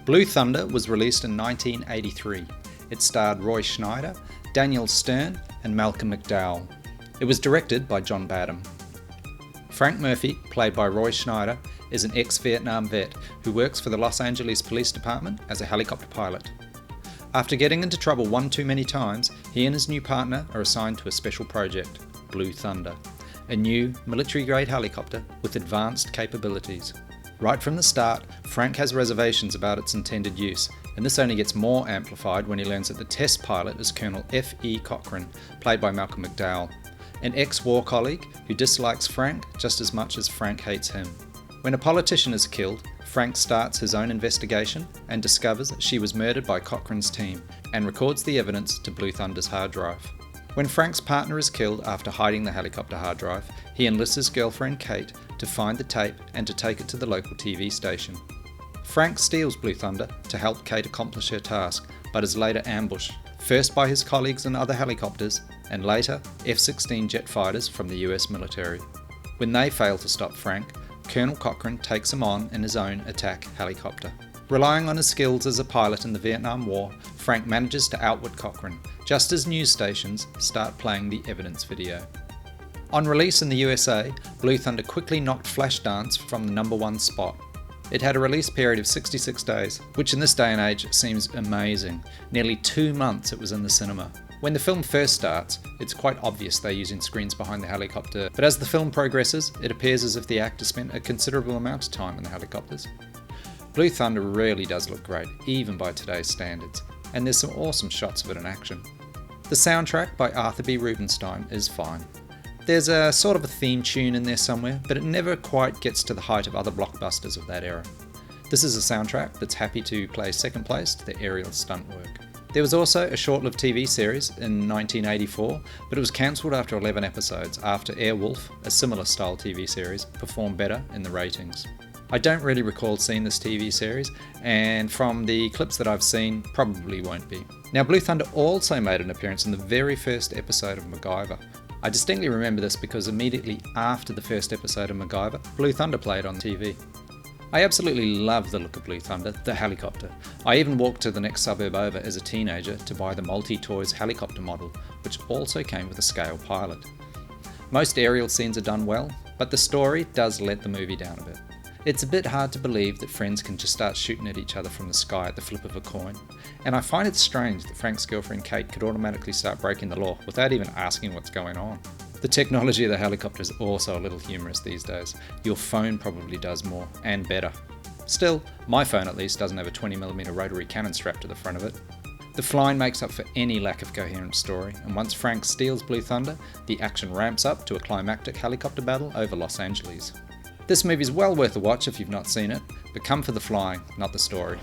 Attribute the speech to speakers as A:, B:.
A: Blue Thunder was released in 1983. It starred Roy Schneider, Daniel Stern, and Malcolm McDowell. It was directed by John Badham. Frank Murphy, played by Roy Schneider, is an ex-Vietnam vet who works for the Los Angeles Police Department as a helicopter pilot. After getting into trouble one too many times, he and his new partner are assigned to a special project, Blue Thunder, a new military-grade helicopter with advanced capabilities. Right from the start, Frank has reservations about its intended use, and this only gets more amplified when he learns that the test pilot is Colonel F.E. Cochran, played by Malcolm McDowell, an ex-war colleague who dislikes Frank just as much as Frank hates him. When a politician is killed, Frank starts his own investigation and discovers that she was murdered by Cochran's team, and records the evidence to Blue Thunder's hard drive. When Frank's partner is killed after hiding the helicopter hard drive, he enlists his girlfriend Kate to find the tape and to take it to the local TV station. Frank steals Blue Thunder to help Kate accomplish her task, but is later ambushed, first by his colleagues in other helicopters, and later F-16 jet fighters from the US military. When they fail to stop Frank, Colonel Cochran takes him on in his own attack helicopter. Relying on his skills as a pilot in the Vietnam War, Frank manages to outwit Cochran, just as news stations start playing the evidence video. On release in the USA, Blue Thunder quickly knocked Flashdance from the #1 spot. It had a release period of 66 days, which in this day and age seems amazing. Nearly 2 months it was in the cinema. When the film first starts, it's quite obvious they're using screens behind the helicopter, but as the film progresses, it appears as if the actors spent a considerable amount of time in the helicopters. Blue Thunder really does look great, even by today's standards, and there's some awesome shots of it in action. The soundtrack by Arthur B. Rubinstein is fine. There's a sort of a theme tune in there somewhere, but it never quite gets to the height of other blockbusters of that era. This is a soundtrack that's happy to play second place to the aerial stunt work. There was also a short-lived TV series in 1984, but it was cancelled after 11 episodes after Airwolf, a similar style TV series, performed better in the ratings. I don't really recall seeing this TV series, and from the clips that I've seen, probably won't be. Now, Blue Thunder also made an appearance in the very first episode of MacGyver. I distinctly remember this because immediately after the first episode of MacGyver, Blue Thunder played on TV. I absolutely love the look of Blue Thunder, the helicopter. I even walked to the next suburb over as a teenager to buy the Multi-Toys helicopter model, which also came with a scale pilot. Most aerial scenes are done well, but the story does let the movie down a bit. It's a bit hard to believe that friends can just start shooting at each other from the sky at the flip of a coin, and I find it strange that Frank's girlfriend Kate could automatically start breaking the law without even asking what's going on. The technology of the helicopter is also a little humorous these days. Your phone probably does more, and better. Still, my phone at least doesn't have a 20mm rotary cannon strapped to the front of it. The flying makes up for any lack of coherent story, and once Frank steals Blue Thunder, the action ramps up to a climactic helicopter battle over Los Angeles. This movie is well worth a watch if you've not seen it, but come for the flying, not the story.